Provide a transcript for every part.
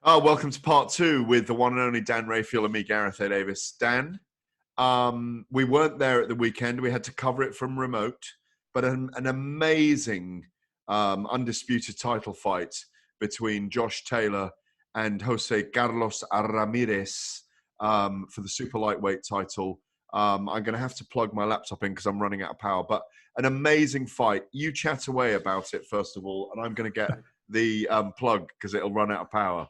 Welcome to part two with the one and only Dan Rayfield and me, Gareth A. Davis. Dan, we weren't there at the weekend. We had to cover it from remote, but an amazing undisputed title fight between Josh Taylor and Jose Carlos Ramirez for the super lightweight title. I'm going to have to plug my laptop in because I'm running out of power, but an amazing fight. You chat away about it, first of all, and I'm going to get the plug because it'll run out of power.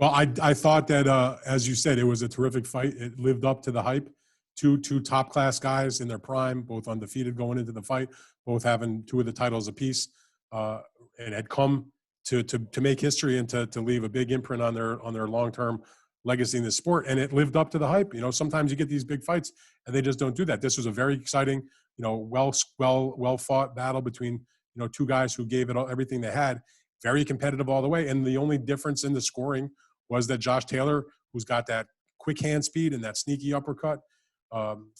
Well, I thought that, as you said, it was a terrific fight. It lived up to the hype. Two top-class guys in their prime, both undefeated going into the fight, both having two of the titles apiece, and had come to make history and to leave a big imprint on their long-term legacy in the sport. And it lived up to the hype. You know, sometimes you get these big fights, and they just don't do that. This was a very exciting, well fought battle between two guys who gave it everything they had. Very competitive all the way. And the only difference in the scoring was that Josh Taylor, who's got that quick hand speed and that sneaky uppercut,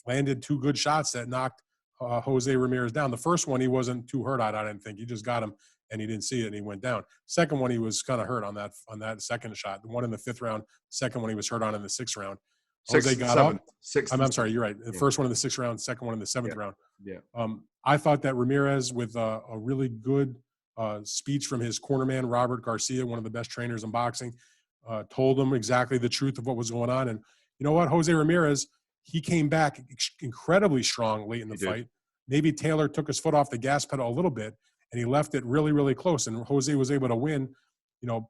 landed two good shots that knocked Jose Ramirez down. The first one, he wasn't too hurt on, I didn't think. He just got him, and he didn't see it, and he went down. Second one, he was kind of hurt on that second shot. The one in the fifth round. Second one, he was hurt on in the sixth round. Jose got up. I'm sorry, you're right. The first one in the sixth round, second one in the seventh round. Yeah. I thought that Ramirez, with a really good speech from his cornerman, Robert Garcia, one of the best trainers in boxing, told him exactly the truth of what was going on. And you know what? Jose Ramirez, he came back incredibly strong late in the fight. Maybe Taylor took his foot off the gas pedal a little bit, and he left it really, really close. And Jose was able to win,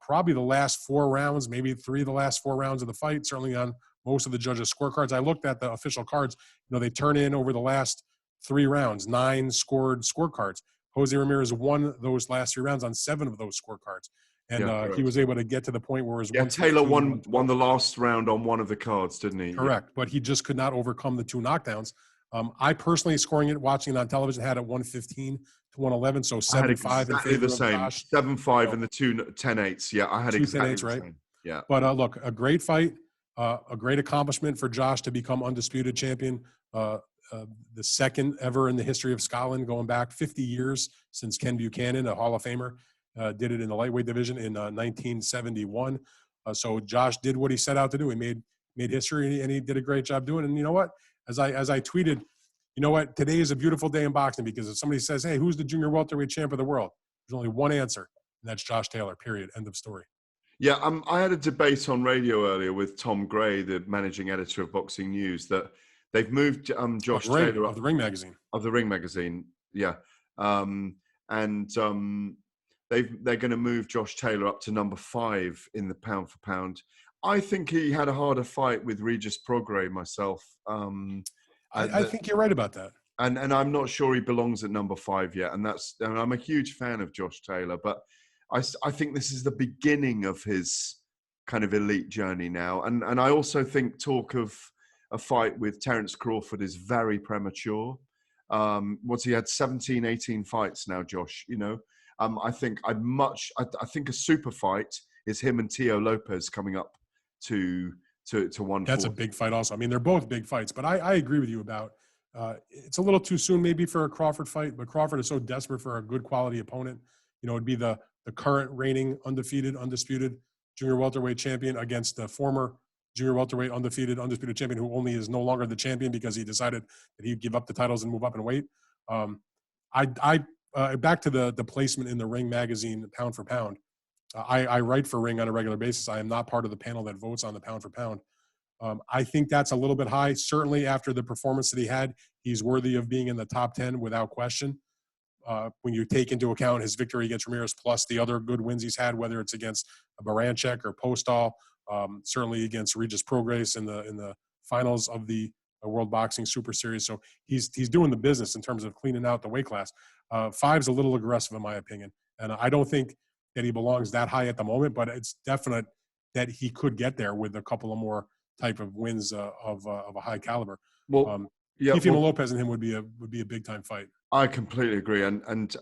probably the last 4 rounds, maybe 3 of the last 4 rounds of the fight, certainly on most of the judges' scorecards. I looked at the official cards. They turn in over the last 3 rounds, 9 scored scorecards. Jose Ramirez won those last 3 rounds on 7 of those scorecards. And he was able to get to the point where Taylor won the last round on one of the cards, didn't he? Correct. But he just could not overcome the 2 knockdowns. I personally, watching it on television, had it 115 to 111, so 7-5 in favor the same. of Josh. 7-5 and the 2 10-8s. Yeah, I had exactly the right? Same. Yeah. But look, a great fight, a great accomplishment for Josh to become undisputed champion. The second ever in the history of Scotland, going back 50 years since Ken Buchanan, a Hall of Famer, did it in the lightweight division in 1971. So Josh did what he set out to do. He made history, and he did a great job doing it. And you know what? As I tweeted, today is a beautiful day in boxing, because if somebody says, hey, who's the junior welterweight champ of the world? There's only one answer, and that's Josh Taylor, period. End of story. Yeah, I had a debate on radio earlier with Tom Gray, the managing editor of Boxing News, that they've moved Josh Taylor of the Ring magazine. Of the Ring magazine, yeah. They're going to move Josh Taylor up to number 5 in the pound for pound. I think he had a harder fight with Regis Prograis myself. I think you're right about that. And I'm not sure he belongs at number 5 yet. And I'm a huge fan of Josh Taylor, but I think this is the beginning of his kind of elite journey now. And I also think talk of a fight with Terence Crawford is very premature. He had 17, 18 fights now, Josh, I think a super fight is him and Teo Lopez coming up to 140. That's a big fight also. I mean, they're both big fights, but I agree with you about it's a little too soon maybe for a Crawford fight, but Crawford is so desperate for a good quality opponent. It'd be the current reigning undisputed junior welterweight champion against the former junior welterweight undisputed champion, who only is no longer the champion because he decided that he'd give up the titles and move up in weight. Back to the placement in the Ring magazine, pound for pound. I write for Ring on a regular basis. I am not part of the panel that votes on the pound for pound. I think that's a little bit high. Certainly after the performance that he had, he's worthy of being in the top 10 without question. When you take into account his victory against Ramirez, plus the other good wins he's had, whether it's against Baranchek or Postol, certainly against Regis Prograis in the finals of the World Boxing Super Series. So he's doing the business in terms of cleaning out the weight class. 5's a little aggressive in my opinion. And I don't think that he belongs that high at the moment, but it's definite that he could get there with a couple of more type of wins of a high caliber. Teofimo Lopez and him would be a big time fight. I completely agree. And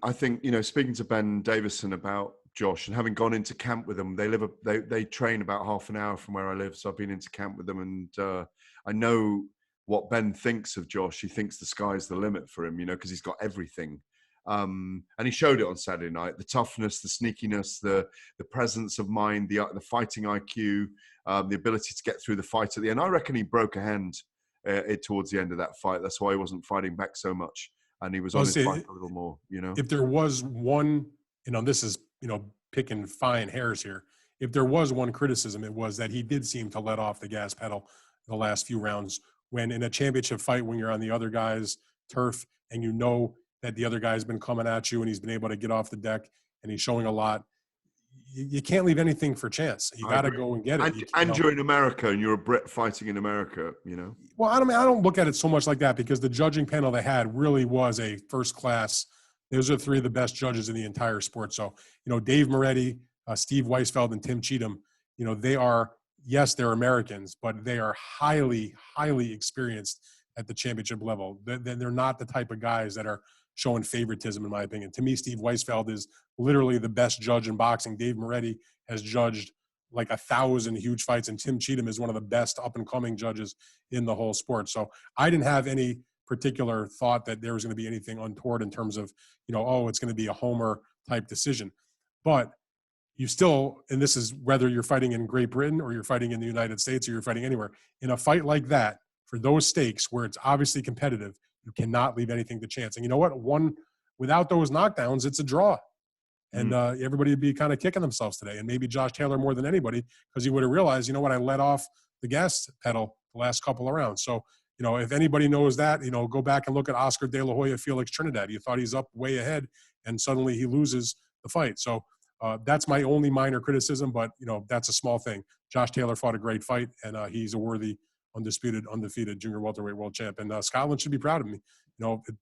I think, speaking to Ben Davison about Josh and having gone into camp with them, they train about half an hour from where I live. So I've been into camp with them, and I know what Ben thinks of Josh. He thinks the sky's the limit for him, because he's got everything. And he showed it on Saturday night: the toughness, the sneakiness, the presence of mind, the fighting IQ, the ability to get through the fight at the end. I reckon he broke a hand towards the end of that fight. That's why he wasn't fighting back so much, and he was on his bike a little more. If there was one, this is picking fine hairs here. If there was one criticism, it was that he did seem to let off the gas pedal the last few rounds. When in a championship fight, when you're on the other guy's turf and that the other guy's been coming at you and he's been able to get off the deck and he's showing a lot, you can't leave anything for chance. You got to go and get it. And you're in America and you're a Brit fighting in America, Well, I don't look at it so much like that, because the judging panel they had really was a first class. Those are three of the best judges in the entire sport. So, Dave Moretti, Steve Weisfeld, and Tim Cheatham, they're Americans, but they are highly, highly experienced at the championship level. They're not the type of guys that are showing favoritism, in my opinion. To me, Steve Weisfeld is literally the best judge in boxing. Dave Moretti has judged like 1,000 huge fights, and Tim Cheatham is one of the best up-and-coming judges in the whole sport. So I didn't have any particular thought that there was going to be anything untoward in terms of, it's going to be a homer type decision. But you still, and this is whether you're fighting in Great Britain or you're fighting in the United States or you're fighting anywhere, in a fight like that, for those stakes where it's obviously competitive, you cannot leave anything to chance. And you know what? Without those knockdowns, it's a draw. And everybody would be kind of kicking themselves today. And maybe Josh Taylor more than anybody, because he would have realized, I let off the gas pedal the last couple of rounds. So, if anybody knows that, go back and look at Oscar De La Hoya, Felix Trinidad. You thought he's up way ahead, and suddenly he loses the fight. So that's my only minor criticism, but, that's a small thing. Josh Taylor fought a great fight, and he's a worthy, undefeated junior welterweight world champ. And Scotland should be proud of me.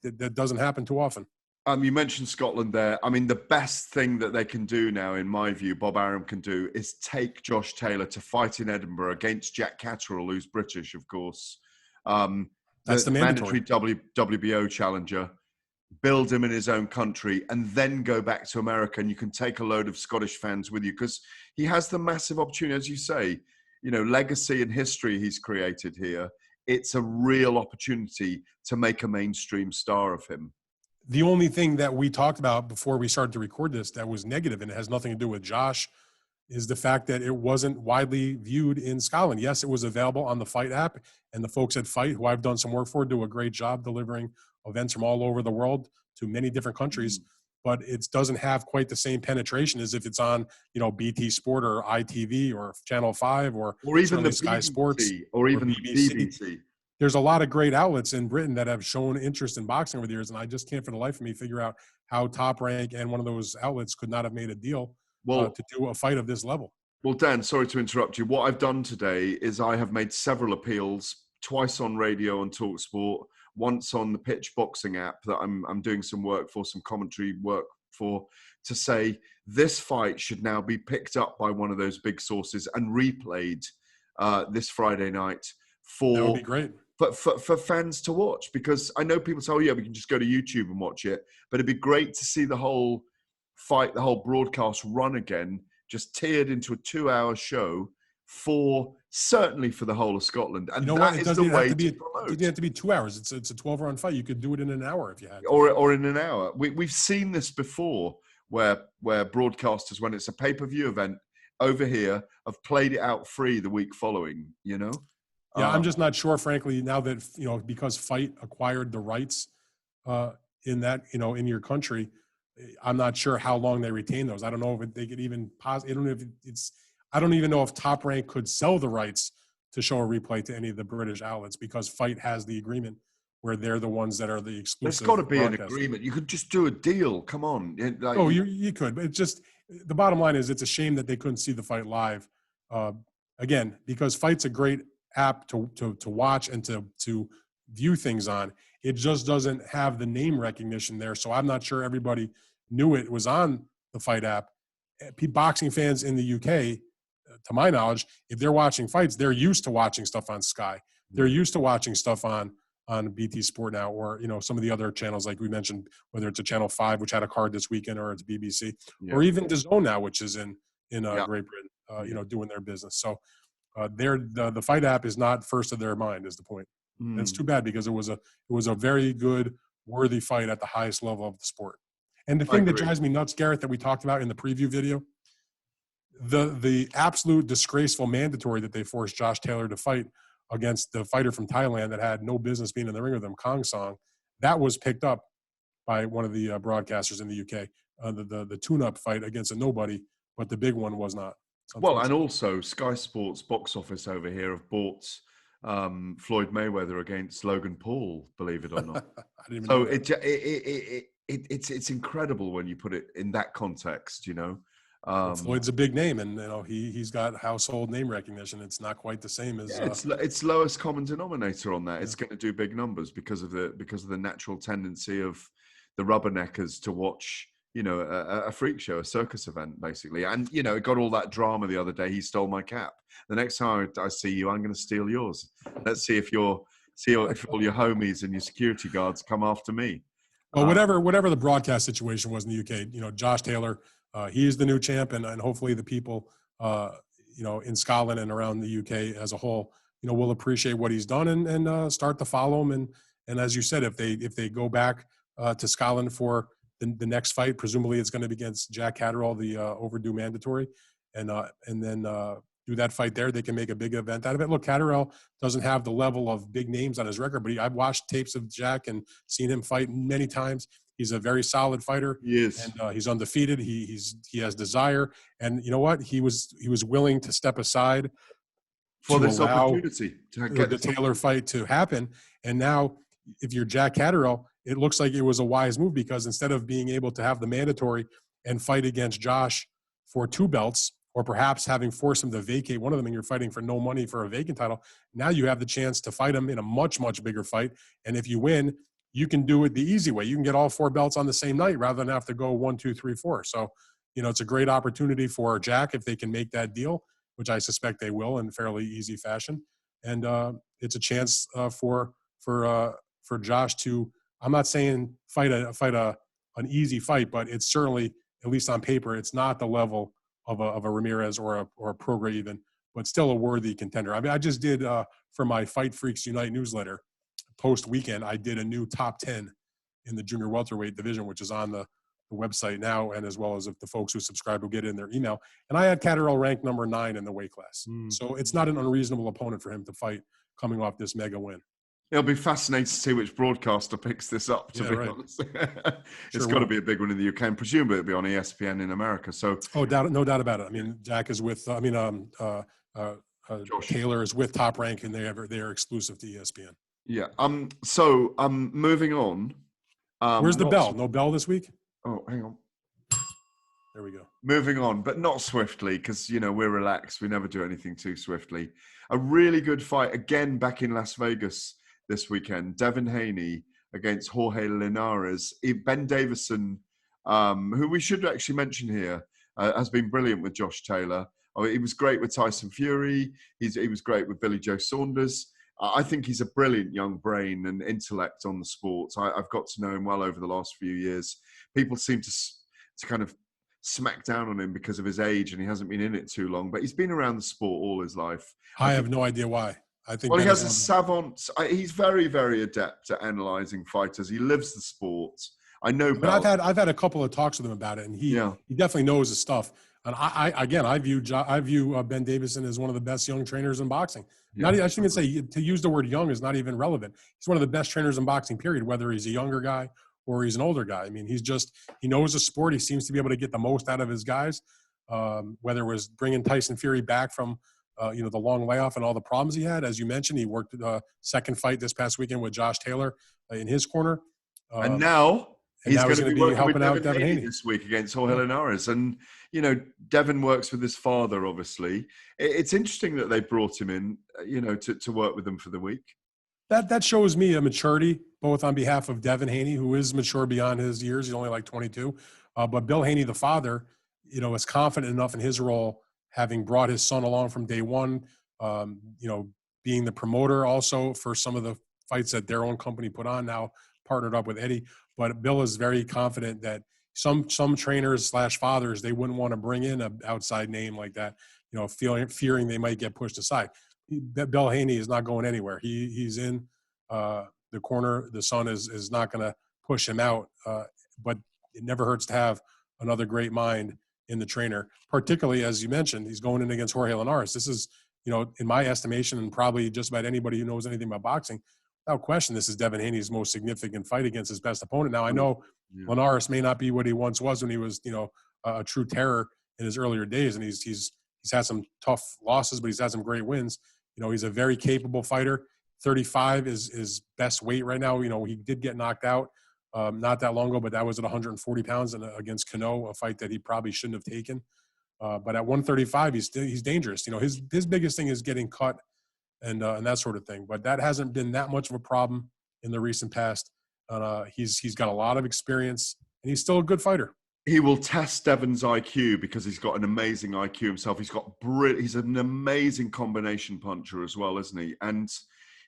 That doesn't happen too often. You mentioned Scotland there. I mean, the best thing that they can do now, in my view, Bob Arum can do, is take Josh Taylor to fight in Edinburgh against Jack Catterall, who's British, of course. That's the mandatory WBO challenger. Build him in his own country and then go back to America, and you can take a load of Scottish fans with you, because he has the massive opportunity, as you say, legacy and history he's created here. It's a real opportunity to make a mainstream star of him. The only thing that we talked about before we started to record this that was negative, and it has nothing to do with Josh, is the fact that it wasn't widely viewed in Scotland. Yes, it was available on the Fight app, and the folks at Fight, who I've done some work for, do a great job delivering events from all over the world to many different countries, but it doesn't have quite the same penetration as if it's on, BT Sport or ITV or Channel 5 or even the Sky BBC, Sports or even the BBC. There's a lot of great outlets in Britain that have shown interest in boxing over the years, and I just can't for the life of me figure out how Top Rank and one of those outlets could not have made a deal to do a fight of this level. Well, Dan, sorry to interrupt you. What I've done today is I have made several appeals, twice on radio on TalkSport, once on the Pitch Boxing app that I'm doing some work for, some commentary work for, to say this fight should now be picked up by one of those big sources and replayed this Friday night that would be great. For fans to watch, because I know people say, we can just go to YouTube and watch it, but it'd be great to see the whole fight, the whole broadcast run again, just tiered into a 2-hour show certainly for the whole of Scotland. And that is the way to promote. It didn't have to be 2 hours. It's a 12-round fight. You could do it in an hour if you had to. Or in an hour. We've seen this before where broadcasters, when it's a pay-per-view event over here, have played it out free the week following, Yeah, I'm just not sure, frankly, now that, because Fight acquired the rights in that, in your country, I'm not sure how long they retain those. I don't know if they could even I don't even know if Top Rank could sell the rights to show a replay to any of the British outlets, because Fight has the agreement where they're the ones that are the exclusive. There's got to be an agreement. You could just do a deal. Come on. You could, but it's just, the bottom line is it's a shame that they couldn't see the fight live. Again, because Fight's a great app to watch and to view things on. It just doesn't have the name recognition there. So I'm not sure everybody knew it was on the Fight app. Boxing fans in the UK, to my knowledge, if they're watching fights, they're used to watching stuff on Sky. They're used to watching stuff on BT Sport now, or some of the other channels like we mentioned, whether it's a Channel 5, which had a card this weekend, or it's BBC, or even DAZN now, which is in Great Britain, doing their business. So the Fight app is not first of their mind, is the point. And it's too bad, because it was a very good, worthy fight at the highest level of the sport. And the thing that drives me nuts, Gareth, that we talked about in the preview video, the absolute disgraceful mandatory that they forced Josh Taylor to fight against the fighter from Thailand that had no business being in the ring with him, Kong Song, that was picked up by one of the broadcasters in the UK. The tune-up fight against a nobody, but the big one was not. Well, and also Sky Sports box office over here have bought Floyd Mayweather against Logan Paul, believe it or not. I didn't even So know it's incredible when you put it in that context, you know. Floyd's a big name, and he's got household name recognition. It's not quite the same as it's lowest common denominator on that. Yeah. It's going to do big numbers because of the natural tendency of the rubberneckers to watch, a freak show, a circus event, basically. And it got all that drama the other day. He stole my cap. The next time I see you, I'm going to steal yours. Let's see if if all your homies and your security guards come after me. Well, whatever the broadcast situation was in the UK, Josh Taylor. He is the new champ, and hopefully the people, in Scotland and around the UK as a whole, will appreciate what he's done and start to follow him. And as you said, if they go back to Scotland for the next fight, presumably it's going to be against Jack Catterall, the overdue mandatory, and then do that fight there. They can make a big event out of it. Look, Catterall doesn't have the level of big names on his record, but I've watched tapes of Jack and seen him fight many times. He's a very solid fighter. He is. And he's undefeated. He has desire. And you know what? He was willing to step aside for this opportunity to get the Taylor fight to happen. And now, if you're Jack Catterall, it looks like it was a wise move, because instead of being able to have the mandatory and fight against Josh for 2 belts, or perhaps having forced him to vacate one of them and you're fighting for no money for a vacant title, now you have the chance to fight him in a much, much bigger fight. And if you win, you can do it the easy way. You can get all 4 belts on the same night rather than have to go 1, 2, 3, 4. So, it's a great opportunity for Jack if they can make that deal, which I suspect they will in fairly easy fashion. And it's a chance for Josh to, I'm not saying fight an easy fight, but it's certainly, at least on paper, it's not the level of a Ramirez or a Prograis even, but still a worthy contender. I mean, I just did for my Fight Freaks Unite newsletter, post weekend, I did a new top 10 in the junior welterweight division, which is on the website now, and as well as if the folks who subscribe will get it in their email. And I had Catterall ranked number 9 in the weight class. So it's not an unreasonable opponent for him to fight coming off this mega win. It'll be fascinating to see which broadcaster picks this up, to be honest. It's got to be a big one in the UK, and presumably it'll be on ESPN in America. So, no doubt about it. I mean, Jack is with, Taylor is with Top Rank, and they are exclusive to ESPN. Yeah. So, moving on. Where's the bell? No bell this week? Oh, hang on. There we go. Moving on, but not swiftly, because, we're relaxed. We never do anything too swiftly. A really good fight, again, back in Las Vegas this weekend. Devin Haney against Jorge Linares. Ben Davison, who we should actually mention here, has been brilliant with Josh Taylor. He was great with Tyson Fury. He was great with Billy Joe Saunders. I think he's a brilliant young brain and intellect on the sport. I've got to know him well over the last few years. People seem to kind of smack down on him because of his age, and he hasn't been in it too long, but he's been around the sport all his life. I have no idea why. I think he has a savant. He's very, very adept at analyzing fighters. He lives the sport. I know. But I've had a couple of talks with him about it, and he definitely knows his stuff. And I view Ben Davison as one of the best young trainers in boxing. Yeah. I shouldn't even say, to use the word young is not even relevant. He's one of the best trainers in boxing, period, whether he's a younger guy or he's an older guy. I mean, he knows the sport. He seems to be able to get the most out of his guys, whether it was bringing Tyson Fury back from, the long layoff and all the problems he had. As you mentioned, he worked a second fight this past weekend with Josh Taylor in his corner. And now he's going to be helping out Devin Haney this week against Jorge Linares. And, Devin works with his father, obviously. It's interesting that they brought him in, to work with them for the week. That shows me a maturity, both on behalf of Devin Haney, who is mature beyond his years. He's only like 22. But Bill Haney, the father, is confident enough in his role, having brought his son along from day one, being the promoter also for some of the fights that their own company put on, now partnered up with Eddie. But Bill is very confident that some trainers / fathers, they wouldn't want to bring in an outside name like that, fearing they might get pushed aside. Bill Haney is not going anywhere. He's in the corner. The son is not going to push him out. But it never hurts to have another great mind in the trainer, particularly as you mentioned, he's going in against Jorge Linares. This is, in my estimation, and probably just about anybody who knows anything about boxing, without question, this is Devin Haney's most significant fight against his best opponent. Now, I know Linares may not be what he once was when he was, a true terror in his earlier days, and he's had some tough losses, but he's had some great wins. He's a very capable fighter. 35 is his best weight right now. He did get knocked out not that long ago, but that was at 140 pounds against Cano, a fight that he probably shouldn't have taken. But at 135, he's dangerous. His biggest thing is getting cut and that sort of thing. But that hasn't been that much of a problem in the recent past. He's got a lot of experience, and he's still a good fighter. He will test Devin's IQ because he's got an amazing IQ himself. He's an amazing combination puncher as well, isn't he? And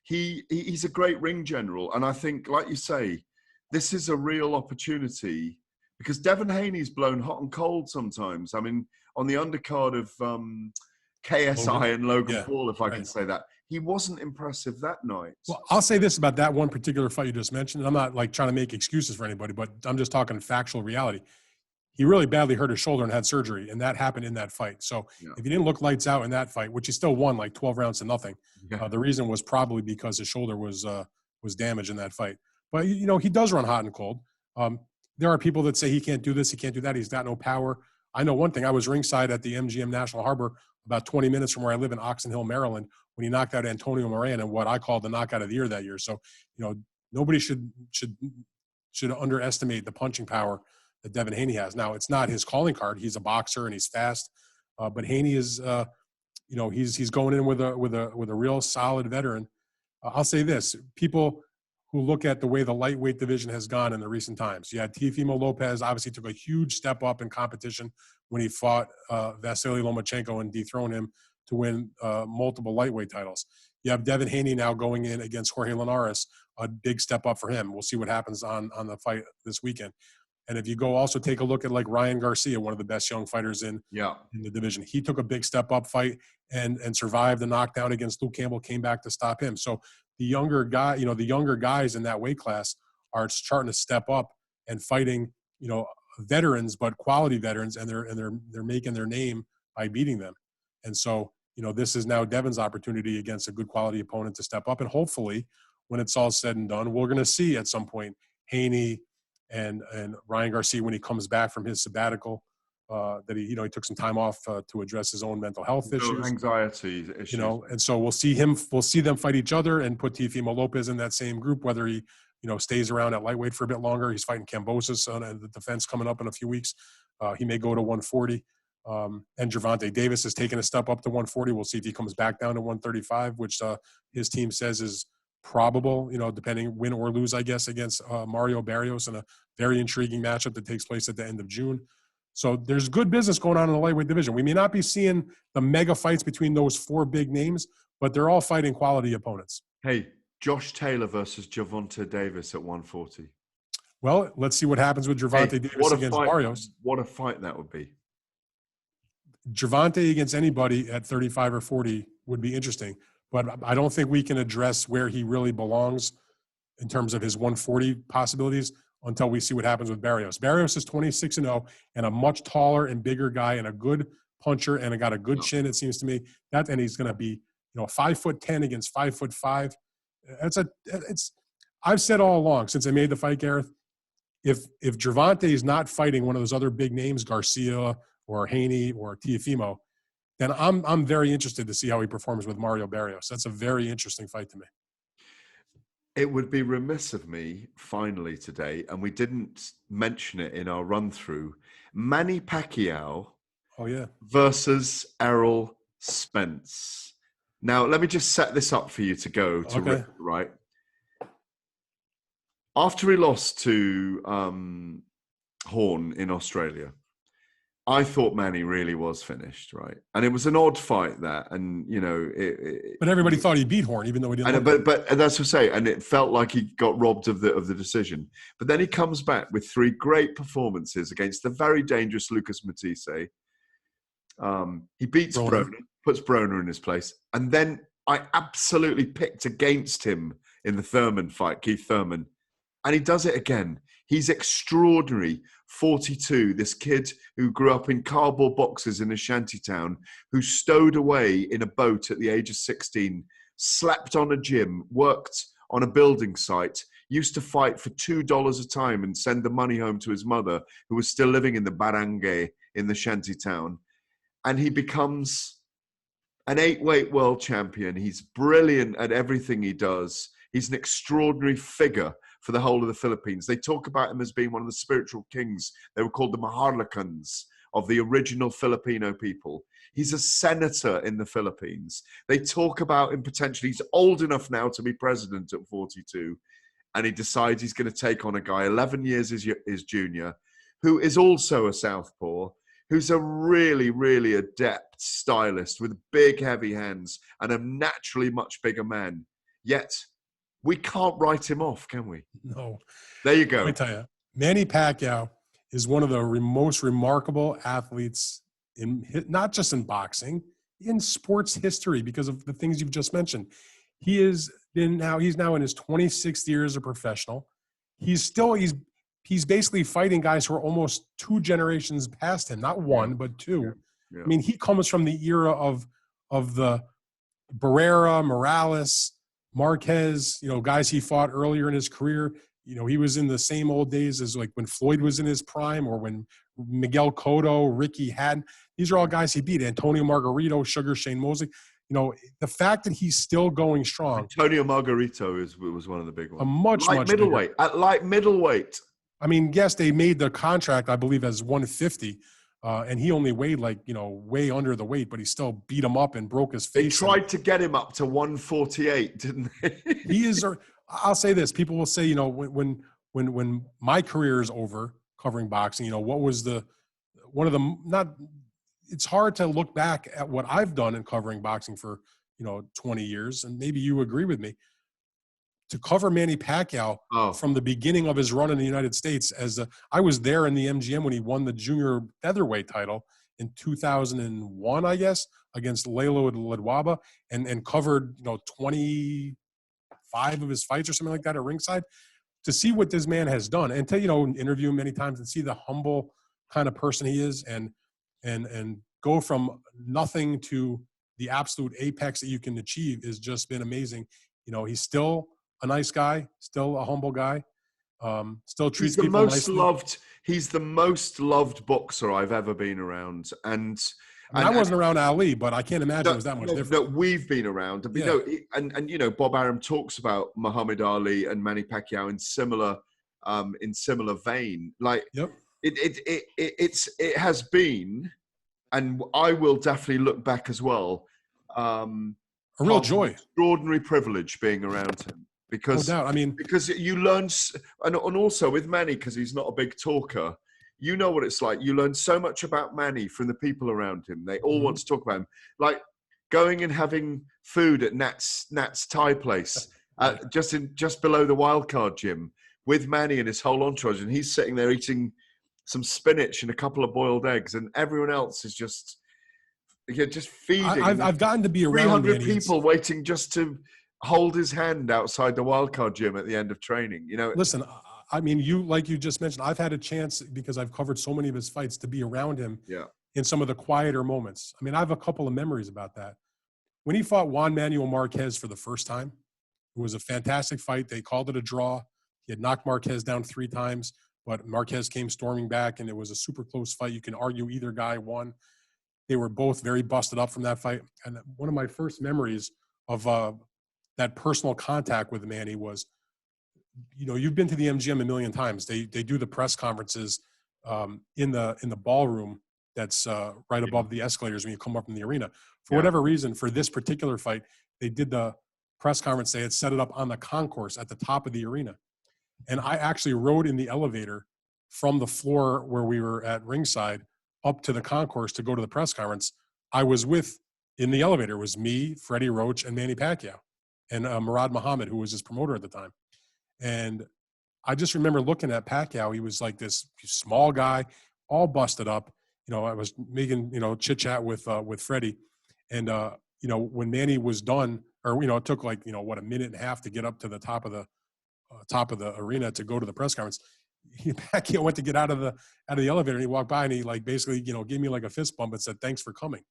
he's a great ring general. And I think, like you say, this is a real opportunity because Devin Haney's blown hot and cold sometimes. I mean, on the undercard of KSI and Logan Paul, if I can say that, he wasn't impressive that night. Well, I'll say this about that one particular fight you just mentioned. And I'm not like trying to make excuses for anybody, but I'm just talking factual reality. He really badly hurt his shoulder and had surgery, and that happened in that fight. So if he didn't look lights out in that fight, which he still won like 12 rounds to nothing, the reason was probably because his shoulder was damaged in that fight. But, he does run hot and cold. There are people that say he can't do this, he can't do that, he's got no power. I know one thing. I was ringside at the MGM National Harbor about 20 minutes from where I live in Oxon Hill, Maryland, when he knocked out Antonio Moran in what I called the knockout of the year that year. So, nobody should underestimate the punching power that Devin Haney has. Now, it's not his calling card. He's a boxer and he's fast, but Haney is, he's going in with a real solid veteran. I'll say this: people who look at the way the lightweight division has gone in the recent times. You had Teofimo Lopez obviously took a huge step up in competition when he fought Vasily Lomachenko and dethroned him to win multiple lightweight titles. You have Devin Haney now going in against Jorge Linares, a big step up for him. We'll see what happens on the fight this weekend. And if you go also take a look at like Ryan Garcia, one of the best young figers in the division, he took a big step up fight and survived the knockdown against Luke Campbell, came back to stop him. So the younger guys in that weight class are starting to step up and fighting, veterans, but quality veterans, and they're making their name by beating them. And so, this is now Devin's opportunity against a good quality opponent to step up. And hopefully when it's all said and done, we're going to see at some point Haney and Ryan Garcia, when he comes back from his sabbatical, that he took some time off to address his own mental health issues, anxiety issues, and so we'll see them fight each other and put Teofimo Lopez in that same group, whether he, stays around at lightweight for a bit longer. He's fighting Kambosos on the defense coming up in a few weeks. He may go to 140. And Gervonta Davis has taken a step up to 140. We'll see if he comes back down to 135, which his team says is probable, depending win or lose, I guess, against Mario Barrios in a very intriguing matchup that takes place at the end of June. So there's good business going on in the lightweight division. We may not be seeing the mega fights between those four big names, but they're all fighting quality opponents. Hey, Josh Taylor versus Gervonta Davis at 140. Well, let's see what happens with Gervonta Davis against Barrios. What a fight that would be. Gervonta against anybody at 35 or 40 would be interesting, but I don't think we can address where he really belongs in terms of his 140 possibilities until we see what happens with Barrios. Barrios is 26-0 and a much taller and bigger guy and a good puncher and got a good chin, it seems to me. And he's going to be, 5'10" against 5'5". I've said all along since I made the fight, Gareth, if Gervonta is not fighting one of those other big names, Garcia or Haney or Teofimo, then I'm very interested to see how he performs with Mario Barrios. That's a very interesting fight to me. It would be remiss of me, finally, today, and we didn't mention it in our run-through, Manny Pacquiao versus Errol Spence. Now, let me just set this up for you to go to Rick, right? After he lost to Horn in Australia, I thought Manny really was finished, right? And it was an odd fight, that, and but everybody thought he beat Horn, even though he didn't. But that's what I say, and it felt like he got robbed of the decision. But then he comes back with three great performances against the very dangerous Lucas Matisse. He beats Broner, puts Broner in his place, and then I absolutely picked against him in the Thurman fight, Keith Thurman, and he does it again. He's extraordinary. 42, this kid who grew up in cardboard boxes in a shantytown, who stowed away in a boat at the age of 16, slept on a gym, worked on a building site, used to fight for $2 a time and send the money home to his mother, who was still living in the barangay in the shantytown. And he becomes an 8-weight world champion. He's brilliant at everything he does. He's an extraordinary figure for the whole of the Philippines. They talk about him as being one of the spiritual kings. They were called the Maharlikans of the original Filipino people. He's a senator in the Philippines. They talk about him potentially. He's old enough now to be president at 42. And he decides he's going to take on a guy 11 years his junior, who is also a southpaw, who's a really, really adept stylist with big, heavy hands and a naturally much bigger man. Yet, we can't write him off, can we? No. There you go. Let me tell you, Manny Pacquiao is one of the most remarkable athletes not just in boxing, in sports history because of the things you've just mentioned. He's now in his 26th year as a professional. He's basically fighting guys who are almost 2 generations past him, not one, but 2. Yeah. I mean, he comes from the era of the Barrera, Morales, Marquez, guys he fought earlier in his career. He was in the same old days as like when Floyd was in his prime, or when Miguel Cotto, Ricky Hatton. These are all guys he beat. Antonio Margarito, Sugar Shane Mosley. The fact that he's still going strong. Antonio Margarito was one of the big ones. A much middleweight. At light middleweight. I mean, yes, they made the contract, I believe, as 150. And he only weighed way under the weight, but he still beat him up and broke his face. They tried to get him up to 148, didn't they? I'll say this. People will say, when my career is over covering boxing, what was it's hard to look back at what I've done in covering boxing for, 20 years. And maybe you agree with me. To cover Manny Pacquiao from the beginning of his run in the United States, I was there in the MGM when he won the junior featherweight title in 2001, I guess, against Lalo Ledwaba, and covered 25 of his fights or something like that at ringside. To see what this man has done, and to interview him many times and see the humble kind of person he is, and go from nothing to the absolute apex that you can achieve has just been amazing. He's still a nice guy, still a humble guy, still treats people nicely. He's the most loved boxer I've ever been around. And I wasn't around Ali, but I can't imagine it was that much different. That we've been around. Yeah. Bob Arum talks about Muhammad Ali and Manny Pacquiao in similar vein. Like, yep. It has been, and I will definitely look back as well. A real joy, extraordinary privilege being around him. Because, no doubt. I mean, because you learn, and also with Manny, because he's not a big talker, you know what it's like. You learn so much about Manny from the people around him. They all want to talk about him. Like going and having food at Nat's Thai place, just below the Wildcard gym, with Manny and his whole entourage, and he's sitting there eating some spinach and a couple of boiled eggs, and everyone else is just feeding. I've gotten to be around 300 people waiting just to hold his hand outside the Wildcard gym at the end of training. Listen, I mean, you just mentioned, I've had a chance, because I've covered so many of his fights, to be around him in some of the quieter moments. I mean, I have a couple of memories about that. When he fought Juan Manuel Marquez for the first time, it was a fantastic fight. They called it a draw. He had knocked Marquez down 3 times, but Marquez came storming back, and it was a super close fight. You can argue either guy won. They were both very busted up from that fight. And one of my first memories of that personal contact with Manny was, you've been to the MGM a million times. They do the press conferences in the ballroom that's right above the escalators when you come up in the arena. For whatever reason, for this particular fight, they did the press conference. They had set it up on the concourse at the top of the arena. And I actually rode in the elevator from the floor where we were at ringside up to the concourse to go to the press conference. I was in the elevator, was me, Freddie Roach, and Manny Pacquiao, and Murad Muhammad, who was his promoter at the time. And I just remember looking at Pacquiao. He was like this small guy, all busted up. I was making, chit chat with Freddie. And, when Manny was done, or, it took a minute and a half to get up to the top of the arena to go to the press conference. Pacquiao went to get out of the elevator, and he walked by, and he like basically, gave me like a fist bump and said, "Thanks for coming."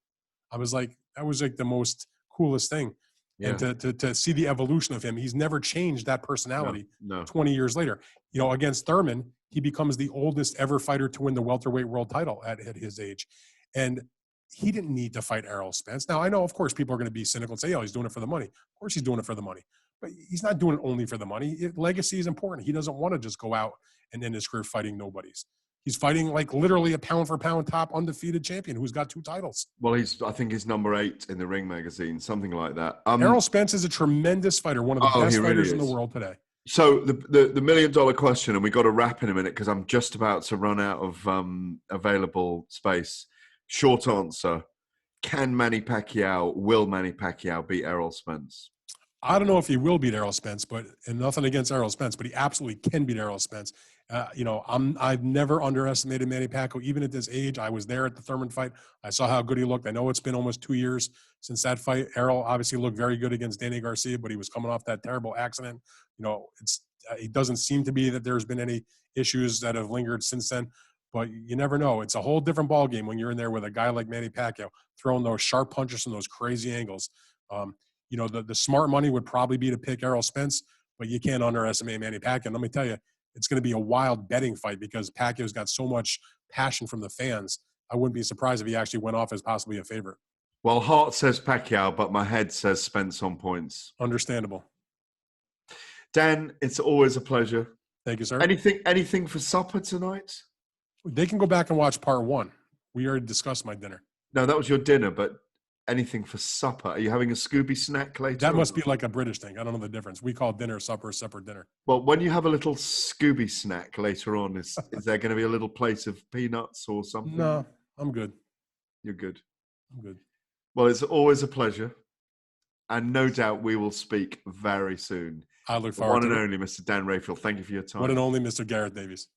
I was like, that was like the most coolest thing. Yeah. And to see the evolution of him, he's never changed that personality. No. 20 years later, against Thurman, he becomes the oldest ever fighter to win the welterweight world title at his age. And he didn't need to fight Errol Spence. Now, I know, of course, people are going to be cynical and say, "Oh, he's doing it for the money." Of course he's doing it for the money. But he's not doing it only for the money. Legacy is important. He doesn't want to just go out and end his career fighting nobodies. He's fighting like literally a pound-for-pound top undefeated champion who's got 2 titles. Well, I think he's number 8 in the Ring magazine, something like that. Errol Spence is a tremendous fighter, one of the best fighters in the world today. So the million-dollar question, and we got to wrap in a minute because I'm just about to run out of available space. Short answer: will Manny Pacquiao beat Errol Spence? I don't know if he will beat Errol Spence, and nothing against Errol Spence, but he absolutely can beat Errol Spence. I've never underestimated Manny Pacquiao, even at this age. I was there at the Thurman fight. I saw how good he looked. I know it's been almost 2 years since that fight. Errol obviously looked very good against Danny Garcia, but he was coming off that terrible accident. It doesn't seem to be that there's been any issues that have lingered since then, but you never know. It's a whole different ballgame when you're in there with a guy like Manny Pacquiao throwing those sharp punches from those crazy angles. The smart money would probably be to pick Errol Spence, but you can't underestimate Manny Pacquiao. And let me tell you, it's going to be a wild betting fight because Pacquiao's got so much passion from the fans. I wouldn't be surprised if he actually went off as possibly a favorite. Well, heart says Pacquiao, but my head says Spence on points. Understandable. Dan, it's always a pleasure. Thank you, sir. Anything for supper tonight? They can go back and watch part 1. We already discussed my dinner. No, that was your dinner, but anything for supper? Are you having a Scooby snack later? That must be like a British thing. I don't know the difference. We call dinner supper, supper dinner. Well, when you have a little Scooby snack later on, is there going to be a little plate of peanuts or something? No, I'm good. You're good. I'm good. Well, it's always a pleasure. And no doubt we will speak very soon. I look forward to it. One and only Mr. Dan Rayfield. Thank you for your time. One and only Mr. Gareth Davies.